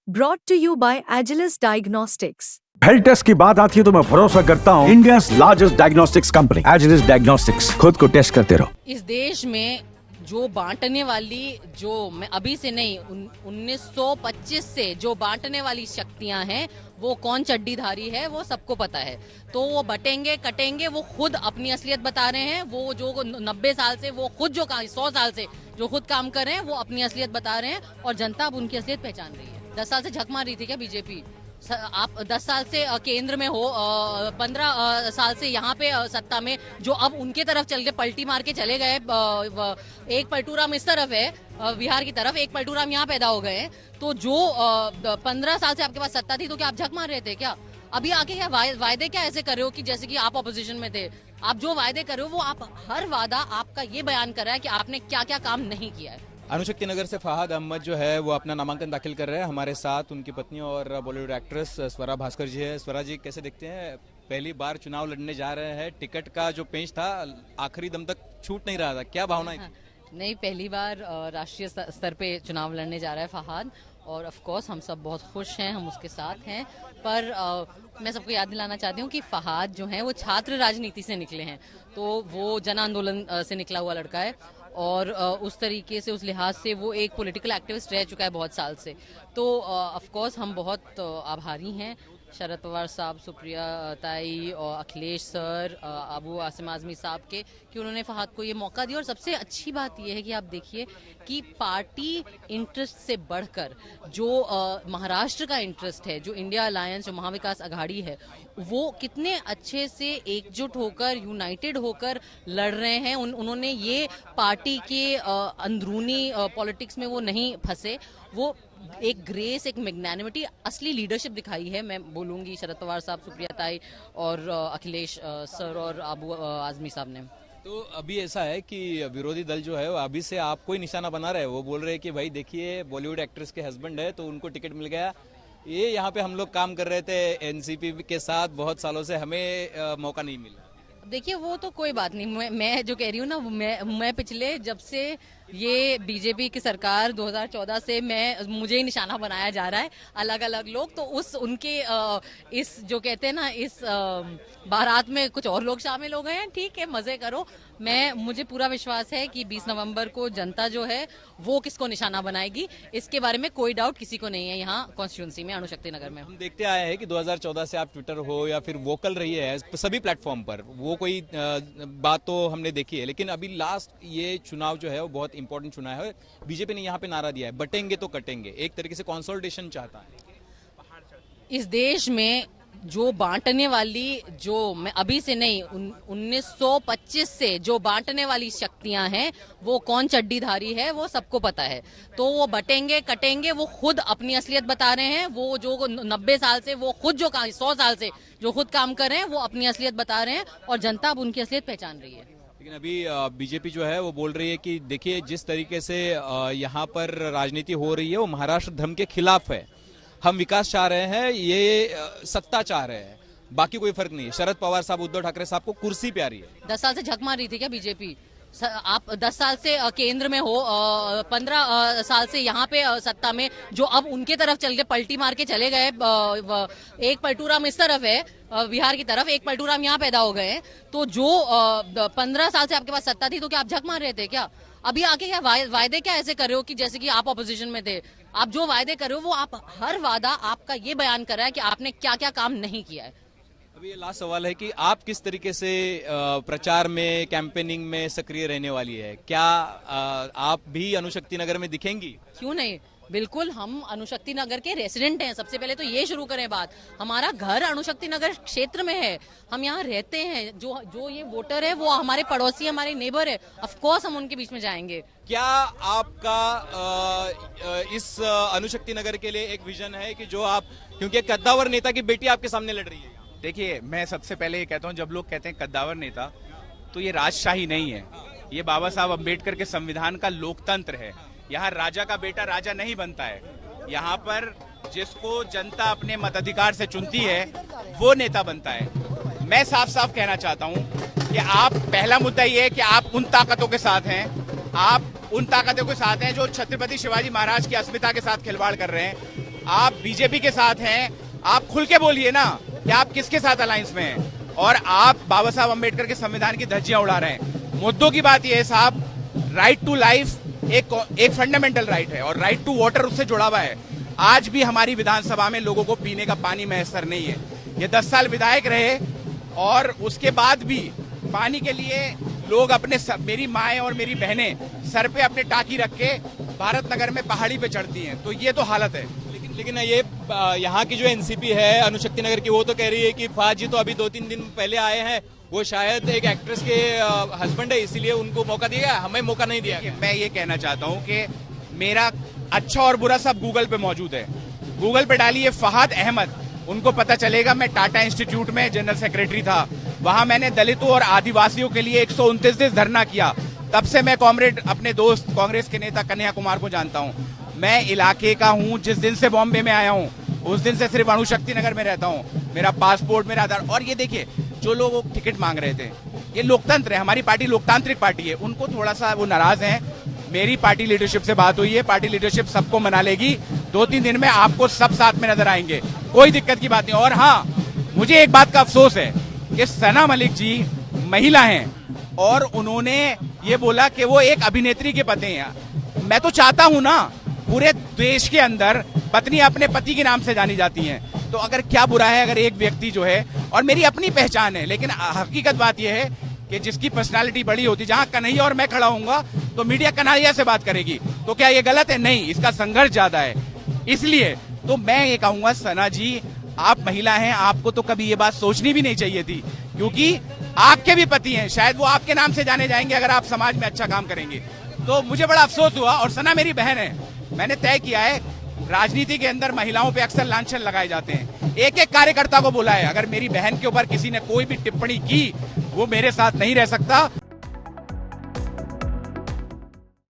Brought to you by Agilus Diagnostics. Health test की बात आती है तो मैं भरोसा करता हूँ India largest diagnostics company Agilus diagnostics. खुद को टेस्ट करते रहो। इस देश में जो बांटने वाली, जो मैं अभी से नहीं 1925 से जो बांटने वाली शक्तियां हैं, वो कौन चड्डीधारी है वो सबको पता है। तो वो बटेंगे कटेंगे, वो खुद अपनी असलियत बता रहे हैं। वो जो 90 साल से वो खुद जो 100 साल से जो खुद काम कर रहे हैं वो अपनी असलियत बता रहे हैं और जनता अब उनकी असलियत पहचान रही है। 10 साल से झक मार रही थी क्या बीजेपी? आप 10 साल से केंद्र में हो, 15 साल से यहाँ पे सत्ता में, जो अब उनके तरफ चल के पलटी मार के चले गए। एक पलटूराम इस तरफ है बिहार की तरफ, एक पलटूराम यहाँ पैदा हो गए हैं। तो जो 15 साल से आपके पास सत्ता थी तो क्या आप झक मार रहे थे क्या? अभी आके क्या वायदे क्या ऐसे कर रहे हो कि जैसे कि आप ऑपोजिशन में थे? आप जो वायदे कर रहे हो वो आप हर वादा आपका ये बयान कर रहा है कि आपने क्या क्या काम नहीं किया है। अणुशक्ति नगर से फहाद अहमद जो है वो अपना नामांकन दाखिल कर रहे हैं। हमारे साथ उनकी पत्नी और बॉलीवुड एक्ट्रेस स्वरा भास्कर जी है। स्वरा जी, कैसे देखते हैं, पहली बार चुनाव लड़ने जा रहे हैं, टिकट का जो पेंच था आखिरी दम तक छूट नहीं रहा था, क्या भावना है? नहीं, पहली बार राष्ट्रीय स्तर पे चुनाव लड़ने जा रहा है फहाद, और ऑफ कोर्स हम सब बहुत खुश हैं, हम उसके साथ हैं। पर मैं सबको याद दिलाना चाहती हूँ कि फहाद जो है वो छात्र राजनीति से निकले हैं, तो वो जन आंदोलन से निकला हुआ लड़का है और उस तरीके से, उस लिहाज से वो एक पॉलिटिकल एक्टिविस्ट रह चुका है बहुत साल से। तो ऑफ कोर्स हम बहुत आभारी हैं शरद पवार साहब, सुप्रिया ताई और अखिलेश सर, अबू आसिम आजमी साहब के, कि उन्होंने फहाद को ये मौका दिया। और सबसे अच्छी बात यह है कि आप देखिए कि पार्टी इंटरेस्ट से बढ़कर जो महाराष्ट्र का इंटरेस्ट है, जो इंडिया अलायंस, जो महाविकास अघाड़ी है, वो कितने अच्छे से एकजुट होकर, यूनाइटेड होकर लड़ रहे हैं। उन्होंने ये पार्टी के अंदरूनी पॉलिटिक्स में वो नहीं फंसे, वो एक ग्रेस, एक मैग्नेनिमिटी, असली लीडरशिप दिखाई है। मैं बोलूंगी शरद पवार साहब, सुप्रिया ताई और अखिलेश सर और अबू आजमी साहब ने। तो अभी ऐसा है कि विरोधी दल जो है वो अभी से आपको ही निशाना बना रहे हैं। वो बोल रहे हैं कि भाई देखिए, बॉलीवुड एक्ट्रेस के हस्बैंड है तो उनको टिकट मिल गया। ये यहाँ पे हम लोग काम कर रहे थे एनसीपी के साथ बहुत सालों से, हमें मौका नहीं मिला। देखिए, वो तो कोई बात नहीं। मैं जो कह रही हूँ ना, मैं पिछले, जब से ये बीजेपी की सरकार 2014 से मुझे ही निशाना बनाया जा रहा है, अलग अलग लोग, तो उनके इस जो कहते हैं ना, इस बारात में कुछ और लोग शामिल हो गए हैं। ठीक है, मजे करो। मुझे पूरा विश्वास है कि 20 नवंबर को जनता जो है वो किसको निशाना बनाएगी, इसके बारे में कोई डाउट किसी को नहीं है यहाँ कॉन्स्टिट्यूंसी में, अणुशक्ति नगर में। हम देखते आए हैं कि 2014 से आप ट्विटर हो या फिर वोकल रही है सभी प्लेटफॉर्म पर, वो कोई बात तो हमने देखी है। लेकिन अभी लास्ट ये चुनाव जो है वो बहुत इंपॉर्टेंट चुनाव है। बीजेपी ने यहाँ पे नारा दिया है, बटेंगे तो कटेंगे, एक तरीके से कंसोलिडेशन चाहता है। इस देश में जो बांटने वाली, जो मैं अभी से नहीं 1925 से जो बांटने वाली शक्तियां हैं, वो कौन चड्डीधारी है वो सबको पता है। तो वो बटेंगे कटेंगे, वो खुद अपनी असलियत बता रहे हैं। वो जो 90 साल से वो खुद जो 100 साल से जो खुद काम कर रहे हैं वो अपनी असलियत बता रहे हैं और जनता अब उनकी असलियत पहचान रही है। लेकिन अभी बीजेपी जो है वो बोल रही है कि देखिए, जिस तरीके से यहाँ पर राजनीति हो रही है वो महाराष्ट्र धर्म के खिलाफ है। हम विकास चाह रहे हैं, ये सत्ता चाह रहे हैं, बाकी कोई फर्क नहीं है। शरद पवार साहब, उद्धव ठाकरे साहब को कुर्सी प्यारी है। 10 साल से झक मार रही थी क्या बीजेपी? आप 10 साल से केंद्र में हो, 15 साल से यहाँ पे सत्ता में, जो अब उनके तरफ चल के पलटी मार के चले गए। एक पलटूराम इस तरफ है बिहार की तरफ, एक पलटूराम यहाँ पैदा हो गए हैं। तो जो 15 साल से आपके पास सत्ता थी तो क्या आप झक मार रहे थे क्या? अभी आके क्या वायदे क्या ऐसे कर रहे हो कि जैसे कि आप ऑपोजिशन में थे? आप जो वायदे कर रहे हो वो आप हर वादा आपका ये बयान कर रहा है कि आपने क्या क्या काम नहीं किया है। अभी ये लास्ट सवाल है कि आप किस तरीके से प्रचार में, कैंपेनिंग में सक्रिय रहने वाली है? क्या आप भी अणुशक्ति नगर में दिखेंगी? क्यों नहीं, बिल्कुल। हम अणुशक्ति नगर के रेसिडेंट हैं। सबसे पहले तो ये शुरू करें बात, हमारा घर अणुशक्ति नगर क्षेत्र में है, हम यहाँ रहते हैं। जो ये वोटर है वो हमारे पड़ोसी, हमारे नेबर है, ऑफ कोर्स हम उनके बीच में जाएंगे। क्या आपका इस अणुशक्ति नगर के लिए एक विजन है कि जो आप, क्योंकि एक कद्दावर नेता की बेटी आपके सामने लड़ रही है? देखिए, मैं सबसे पहले ये कहता हूँ, जब लोग कहते हैं कद्दावर नेता, तो ये राजशाही नहीं है, ये बाबा साहब अम्बेडकर के संविधान का लोकतंत्र है। यहाँ राजा का बेटा राजा नहीं बनता है, यहाँ पर जिसको जनता अपने मताधिकार से चुनती है वो नेता बनता है। मैं साफ साफ कहना चाहता हूँ कि आप, पहला मुद्दा ये है कि आप उन ताकतों के साथ हैं, आप उन ताकतों के साथ हैं जो छत्रपति शिवाजी महाराज की अस्मिता के साथ खिलवाड़ कर रहे हैं। आप बीजेपी के साथ हैं, आप खुल के बोलिए ना कि आप किसके साथ अलायंस में हैं, और आप बाबा साहब अम्बेडकर के संविधान की धज्जियां उड़ा रहे हैं। मुद्दों की बात यह है साहब, राइट टू लाइफ एक फंडामेंटल राइट है और राइट टू वाटर उससे जुड़ा हुआ है। आज भी हमारी विधानसभा में लोगों को पीने का पानी मैसर नहीं है। ये 10 साल विधायक रहे और उसके बाद भी पानी के लिए लोग अपने मेरी माएं और मेरी बहनें सर पे अपने टाकी रख के भारत नगर में पहाड़ी पे चढ़ती हैं। तो ये तो हालत है। लेकिन ये यहाँ की जो एनसीपी है अनुशक्ति नगर की, वो तो कह रही है कि फहद जी तो अभी 2-3 दिन पहले आए हैं, वो शायद एक एक्ट्रेस के हस्बैंड है, इसीलिए उनको मौका दिया गया, हमें मौका नहीं दिया गया। मैं ये कहना चाहता हूँ कि मेरा अच्छा और बुरा सब गूगल पे मौजूद है। गूगल पे डालिए फहद अहमद, उनको पता चलेगा। मैं टाटा इंस्टीट्यूट में जनरल सेक्रेटरी था, वहां मैंने दलितों और आदिवासियों के लिए 129 दिन धरना किया। तब से मैं कॉमरेड अपने दोस्त कांग्रेस के नेता कन्हैया कुमार को जानता हूं। मैं इलाके का हूं। जिस दिन से बॉम्बे में आया हूं उस दिन से सिर्फ अणुशक्ति नगर में रहता हूं। मेरा पासपोर्ट, मेरा आधार। और ये देखिए, जो लोग टिकट मांग रहे थे, ये लोकतंत्र है, हमारी पार्टी लोकतांत्रिक पार्टी है। उनको थोड़ा सा वो नाराज हैं। मेरी पार्टी लीडरशिप से बात हुई है, पार्टी लीडरशिप सबको मना लेगी। 2-3 दिन में आपको सब साथ में नजर आएंगे, कोई दिक्कत की बात नहीं। और हाँ, मुझे एक बात का अफसोस है कि सना मलिक जी महिला हैं और उन्होंने ये बोला कि वो एक अभिनेत्री के पति हैं। मैं तो चाहता हूं ना, पूरे देश के अंदर पत्नी अपने पति के नाम से जानी जाती हैं। तो अगर क्या बुरा है अगर एक व्यक्ति जो है, और मेरी अपनी पहचान है, लेकिन हकीकत बात यह है कि जिसकी पर्सनालिटी बड़ी होती, जहां कन्हैया और मैं खड़ा हूंगा तो मीडिया कन्हैया से बात करेगी। तो क्या ये गलत है? नहीं, इसका संघर्ष ज्यादा है। इसलिए तो मैं ये कहूंगा, सना जी आप महिला हैं, आपको तो कभी ये बात सोचनी भी नहीं चाहिए थी, क्योंकि आपके भी पति हैं, शायद वो आपके नाम से जाने जाएंगे अगर आप समाज में अच्छा काम करेंगे। तो मुझे बड़ा अफसोस हुआ। और सना मेरी बहन है। मैंने तय किया है, राजनीति के अंदर महिलाओं पे अक्सर लांछन लगाए जाते हैं। एक एक कार्यकर्ता को बोला है, अगर मेरी बहन के ऊपर किसी ने कोई भी टिप्पणी की, वो मेरे साथ नहीं रह सकता।